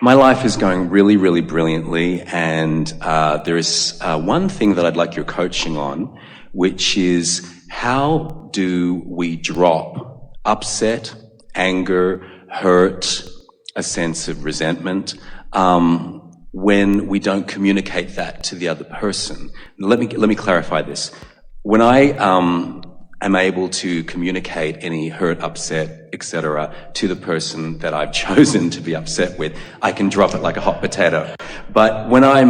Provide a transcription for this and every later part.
My life is going really, really brilliantly, and there is one thing that I'd like your coaching on, which is how do we drop upset, anger, hurt, a sense of resentment, when we don't communicate that to the other person. Let me clarify this. When I am able to communicate any hurt, upset, etc. to the person that I've chosen to be upset with, I can drop it like a hot potato. But when I'm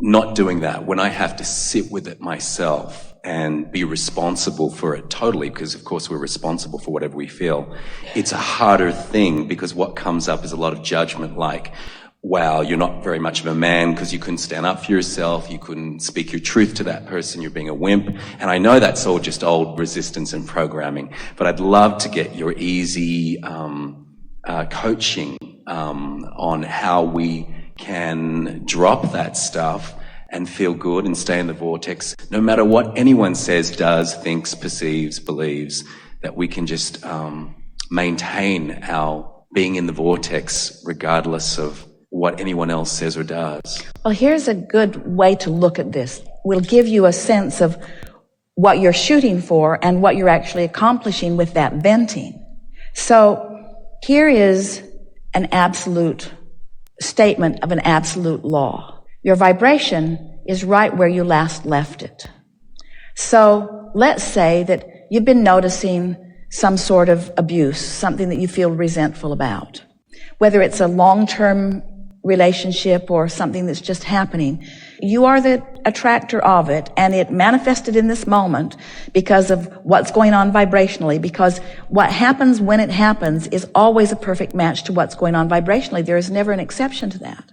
not doing that, when I have to sit with it myself and be responsible for it totally, because of course we're responsible for whatever we feel, it's a harder thing, because what comes up is a lot of judgment, like, wow, you're not very much of a man because you couldn't stand up for yourself, you couldn't speak your truth to that person, you're being a wimp. And I know that's all just old resistance and programming, but I'd love to get your easy coaching on how we can drop that stuff and feel good and stay in the vortex, no matter what anyone says, does, thinks, perceives, believes, that we can just maintain our being in the vortex regardless of what anyone else says or does. Well, here's a good way to look at this. We'll give you a sense of what you're shooting for and what you're actually accomplishing with that venting. So here is an absolute statement of an absolute law. Your vibration is right where you last left it. So let's say that you've been noticing some sort of abuse, something that you feel resentful about. Whether it's a long-term relationship or something that's just happening, you are the attractor of it, and it manifested in this moment because of what's going on vibrationally, because what happens when it happens is always a perfect match to what's going on vibrationally. There is never an exception to that.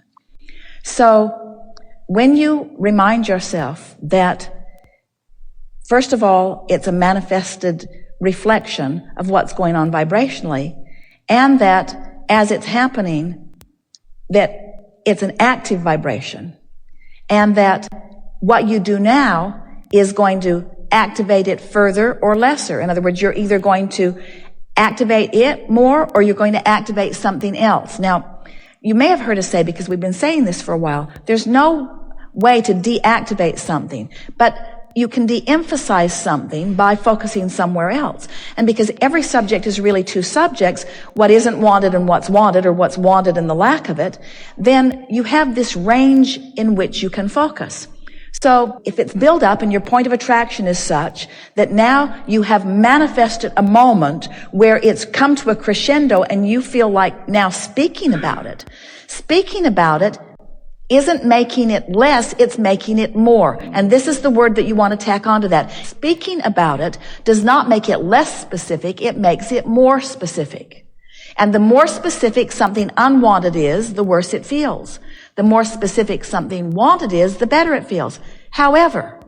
So when you remind yourself that, first of all, it's a manifested reflection of what's going on vibrationally, and that as it's happening, that it's an active vibration, and that what you do now is going to activate it further or lesser. In other words, you're either going to activate it more or you're going to activate something else. Now, you may have heard us say, because we've been saying this for a while, there's no way to deactivate something, but you can de-emphasize something by focusing somewhere else. And because every subject is really two subjects, what isn't wanted and what's wanted, or what's wanted and the lack of it, then you have this range in which you can focus. So if it's built up and your point of attraction is such that now you have manifested a moment where it's come to a crescendo and you feel like now speaking about it isn't making it less, it's making it more. And this is the word that you want to tack onto that. Speaking about it does not make it less specific, it makes it more specific. And the more specific something unwanted is, the worse it feels. The more specific something wanted is, the better it feels. However,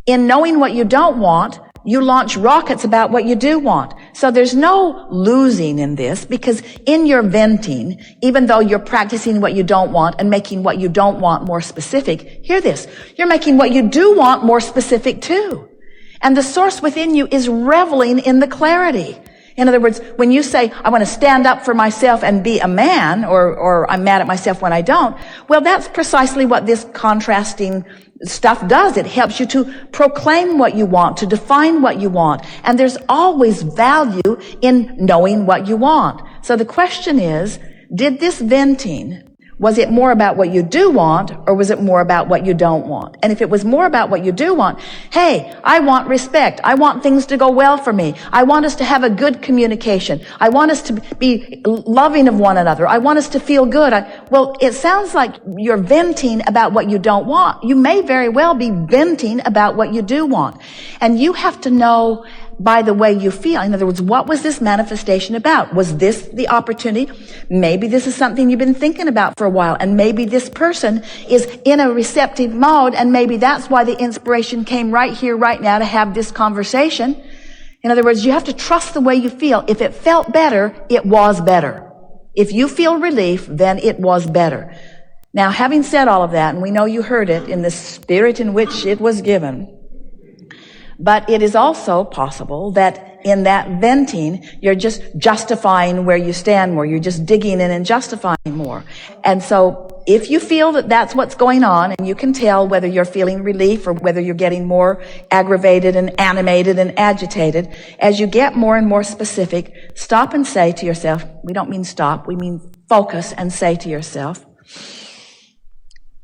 in knowing what you don't want, you launch rockets about what you do want. So there's no losing in this, because in your venting, even though you're practicing what you don't want and making what you don't want more specific, hear this, you're making what you do want more specific too. And the source within you is reveling in the clarity. In other words, when you say, I want to stand up for myself and be a man, or I'm mad at myself when I don't, well, that's precisely what this contrasting stuff does. It helps you to proclaim what you want, to define what you want. And there's always value in knowing what you want. So the question is, did this venting, was it more about what you do want, or was it more about what you don't want? And if it was more about what you do want, hey, I want respect. I want things to go well for me. I want us to have a good communication. I want us to be loving of one another. I want us to feel good. Well, it sounds like you're venting about what you don't want. You may very well be venting about what you do want. And you have to know by the way you feel. In other words, what was this manifestation about? Was this the opportunity? Maybe this is something you've been thinking about for a while, and maybe this person is in a receptive mode, and maybe that's why the inspiration came right here, right now, to have this conversation. In other words, you have to trust the way you feel. If it felt better, it was better. If you feel relief, then it was better. Now, having said all of that, and we know you heard it in the spirit in which it was given, but it is also possible that in that venting, you're just justifying where you stand more. You're just digging in and justifying more. And so if you feel that that's what's going on, and you can tell whether you're feeling relief or whether you're getting more aggravated and animated and agitated, as you get more and more specific, stop and say to yourself, we don't mean stop, we mean focus and say to yourself,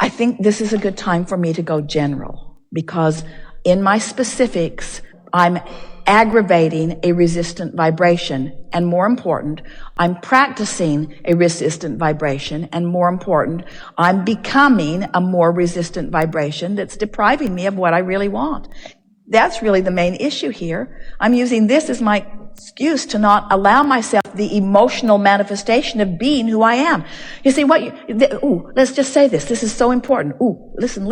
I think this is a good time for me to go general, because in my specifics, I'm aggravating a resistant vibration, and more important, I'm practicing a resistant vibration, and more important, I'm becoming a more resistant vibration that's depriving me of what I really want. That's really the main issue here. I'm using this as my excuse to not allow myself the emotional manifestation of being who I am. You see, let's just say this. This is so important. Listen.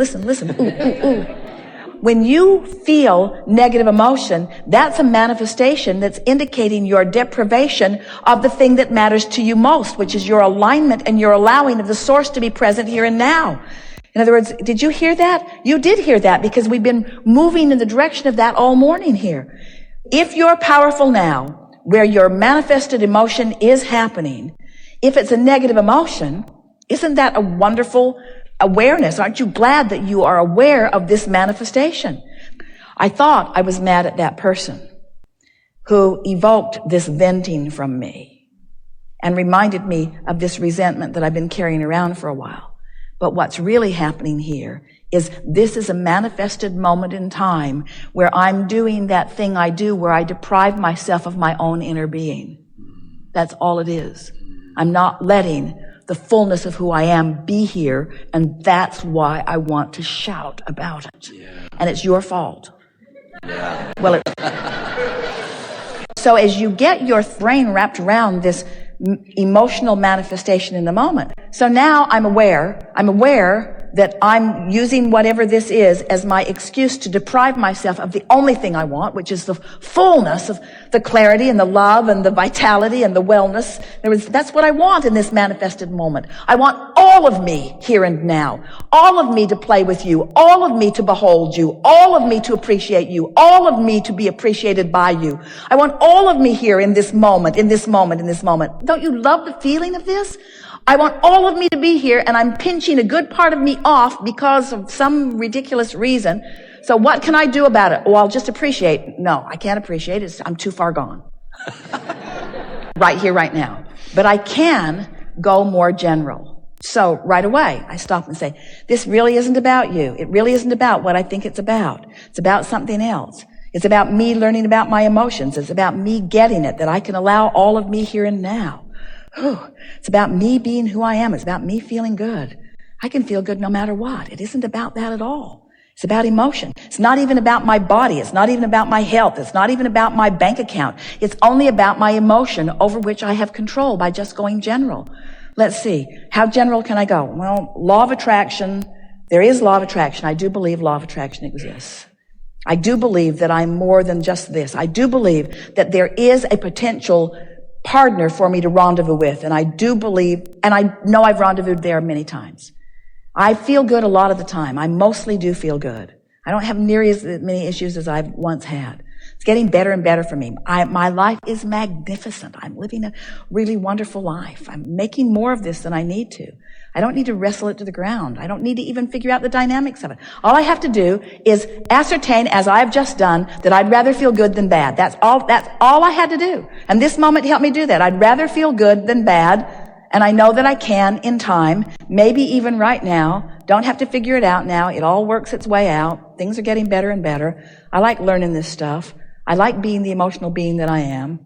When you feel negative emotion, that's a manifestation that's indicating your deprivation of the thing that matters to you most, which is your alignment and your allowing of the source to be present here and now. In other words, did you hear that? You did hear that, because we've been moving in the direction of that all morning here. If you're powerful now, where your manifested emotion is happening, if it's a negative emotion, isn't that a wonderful awareness? Aren't you glad that you are aware of this manifestation? I thought I was mad at that person who evoked this venting from me and reminded me of this resentment that I've been carrying around for a while. But what's really happening here is this is a manifested moment in time where I'm doing that thing I do where I deprive myself of my own inner being. That's all it is. I'm not letting the fullness of who I am be here, and that's why I want to shout about it. Yeah. And it's your fault. Yeah. Well, so as you get your brain wrapped around this emotional manifestation in the moment, so now I'm aware that I'm using whatever this is as my excuse to deprive myself of the only thing I want, which is the fullness of the clarity and the love and the vitality and the wellness. That's what I want in this manifested moment. I want all of me here and now, all of me to play with you, all of me to behold you, all of me to appreciate you, all of me to be appreciated by you. I want all of me here in this moment, in this moment, in this moment. Don't you love the feeling of this? I want all of me to be here, and I'm pinching a good part of me off because of some ridiculous reason. So what can I do about it? Oh, I'll just appreciate. No, I can't appreciate it. I'm too far gone. Right here, right now. But I can go more general. So right away, I stop and say, this really isn't about you. It really isn't about what I think it's about. It's about something else. It's about me learning about my emotions. It's about me getting it, that I can allow all of me here and now. It's about me being who I am. It's about me feeling good. I can feel good no matter what. It isn't about that at all. It's about emotion. It's not even about my body. It's not even about my health. It's not even about my bank account. It's only about my emotion over which I have control by just going general. Let's see. How general can I go? Well, law of attraction. There is law of attraction. I do believe law of attraction exists. I do believe that I'm more than just this. I do believe that there is a potential partner for me to rendezvous with. And I do believe, and I know I've rendezvoused there many times. I feel good a lot of the time. I mostly do feel good. I don't have nearly as many issues as I've once had. It's getting better and better for me. My life is magnificent. I'm living a really wonderful life. I'm making more of this than I need to. I don't need to wrestle it to the ground. I don't need to even figure out the dynamics of it. All I have to do is ascertain, as I've just done, that I'd rather feel good than bad. That's all I had to do. And this moment helped me do that. I'd rather feel good than bad. And I know that I can in time, maybe even right now. Don't have to figure it out now. It all works its way out. Things are getting better and better. I like learning this stuff. I like being the emotional being that I am.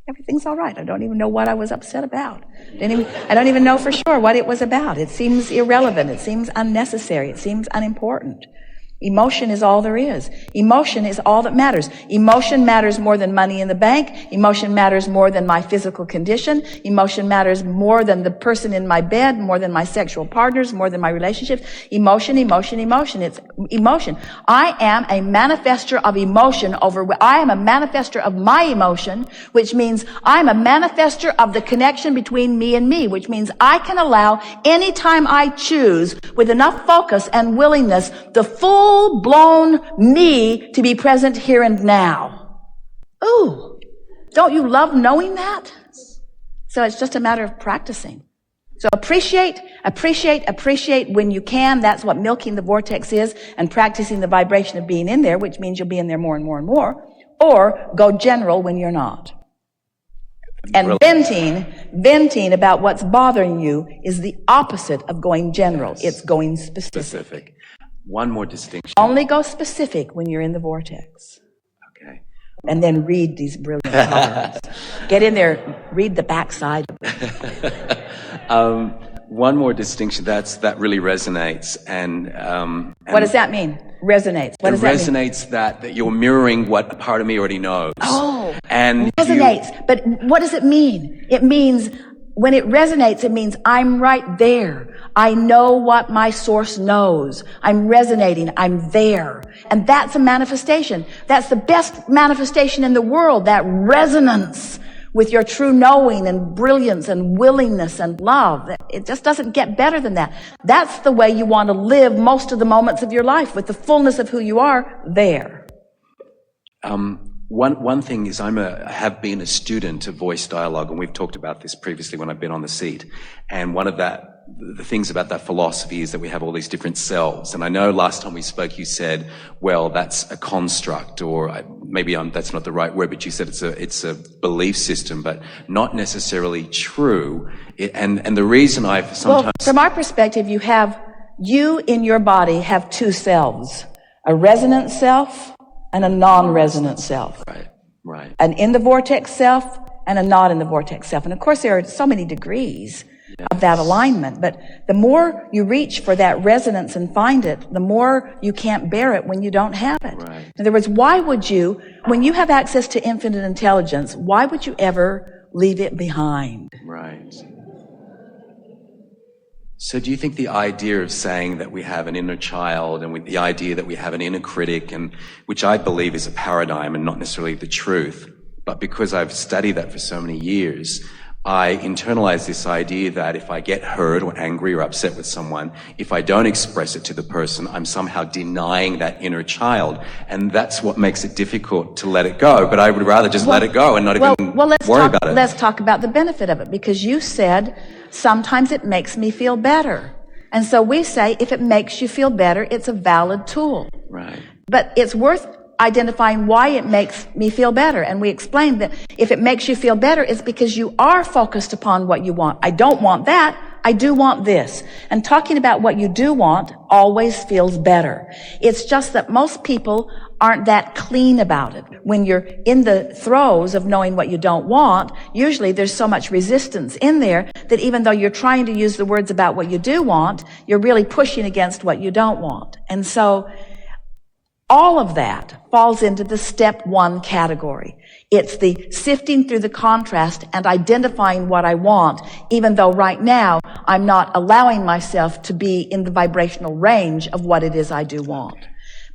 Everything's all right. I don't even know what I was upset about. I don't even know for sure what it was about. It seems irrelevant. It seems unnecessary. It seems unimportant. Emotion is all there is. Emotion is all that matters. Emotion matters more than money in the bank. Emotion matters more than my physical condition. Emotion matters more than the person in my bed, more than my sexual partners, more than my relationships. Emotion. It's emotion. I am a manifester of emotion I am a manifester of my emotion, which means I'm a manifester of the connection between me and me, which means I can allow anytime I choose with enough focus and willingness the full-blown me to be present here and now. Ooh, don't you love knowing that? So it's just a matter of practicing. So appreciate when you can. That's what milking the vortex is, and practicing the vibration of being in there, which means you'll be in there more and more and more. Or go general when you're not. And venting about what's bothering you is the opposite of going general. Yes. It's going specific. One more distinction. Only go specific when you're in the vortex. Okay. And then read these brilliant cards. Get in there, read the backside. One more distinction that really resonates, and what does that mean? Resonates. What does that mean? It resonates that you're mirroring what a part of me already knows. Oh, and resonates. But what does it mean? It means, when it resonates, it means I'm right there. I know what my source knows. I'm resonating. I'm there. And that's a manifestation. That's the best manifestation in the world, that resonance with your true knowing and brilliance and willingness and love. It just doesn't get better than that. That's the way you want to live most of the moments of your life, with the fullness of who you are there. One thing is I have been a student of voice dialogue, and we've talked about this previously when I've been on the seat. And one of the things about that philosophy is that we have all these different selves. And I know last time we spoke, you said, well, that's a construct, or maybe that's not the right word, but you said it's a belief system, but not necessarily true. And the reason I've sometimes... Well, from our perspective, you in your body have two selves, a resonant self and a non-resonant self. Right. An in the vortex self and a not in the vortex self. And of course, there are so many degrees of that alignment. But the more you reach for that resonance and find it, the more you can't bear it when you don't have it. Right. In other words, why would you, when you have access to infinite intelligence, why would you ever leave it behind? Right. So do you think the idea of saying that we have an inner child, and with the idea that we have an inner critic, and which I believe is a paradigm and not necessarily the truth, but because I've studied that for so many years, I internalize this idea that if I get hurt or angry or upset with someone, if I don't express it to the person, I'm somehow denying that inner child. And that's what makes it difficult to let it go. But I would rather just let it go and not even worry about it. Let's talk about the benefit of it, because you said sometimes it makes me feel better. And so we say if it makes you feel better, it's a valid tool. Right. But it's worth identifying why it makes me feel better. And we explained that if it makes you feel better, it's because you are focused upon what you want. I don't want that. I do want this. And talking about what you do want always feels better. It's just that most people aren't that clean about it. When you're in the throes of knowing what you don't want, usually there's so much resistance in there that even though you're trying to use the words about what you do want, you're really pushing against what you don't want. And so all of that falls into the step one category. It's the sifting through the contrast and identifying what I want, even though right now I'm not allowing myself to be in the vibrational range of what it is I do want.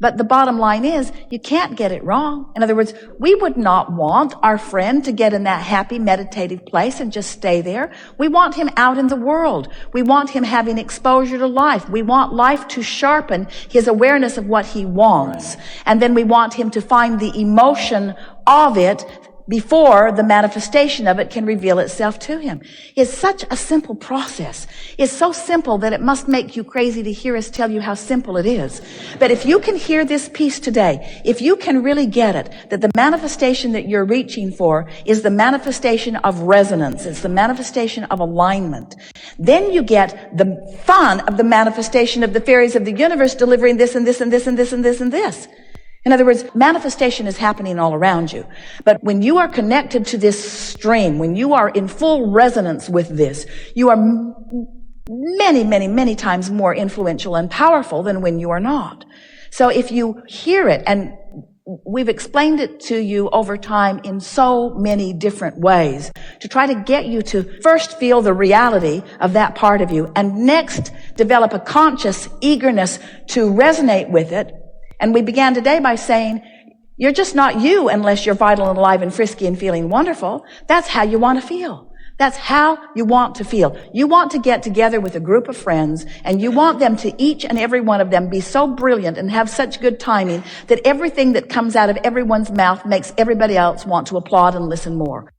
But the bottom line is, you can't get it wrong. In other words, we would not want our friend to get in that happy, meditative place and just stay there. We want him out in the world. We want him having exposure to life. We want life to sharpen his awareness of what he wants. And then we want him to find the emotion of it before the manifestation of it can reveal itself to him. It's such a simple process. It's so simple that it must make you crazy to hear us tell you how simple it is. But if you can hear this piece today, if you can really get it, that the manifestation that you're reaching for is the manifestation of resonance, it's the manifestation of alignment, then you get the fun of the manifestation of the fairies of the universe delivering this and this and this and this and this and this. In other words, manifestation is happening all around you. But when you are connected to this stream, when you are in full resonance with this, you are many, many, many times more influential and powerful than when you are not. So if you hear it, and we've explained it to you over time in so many different ways, to try to get you to first feel the reality of that part of you, and next develop a conscious eagerness to resonate with it. And we began today by saying, you're just not you unless you're vital and alive and frisky and feeling wonderful. That's how you want to feel. That's how you want to feel. You want to get together with a group of friends and you want them to, each and every one of them, be so brilliant and have such good timing that everything that comes out of everyone's mouth makes everybody else want to applaud and listen more.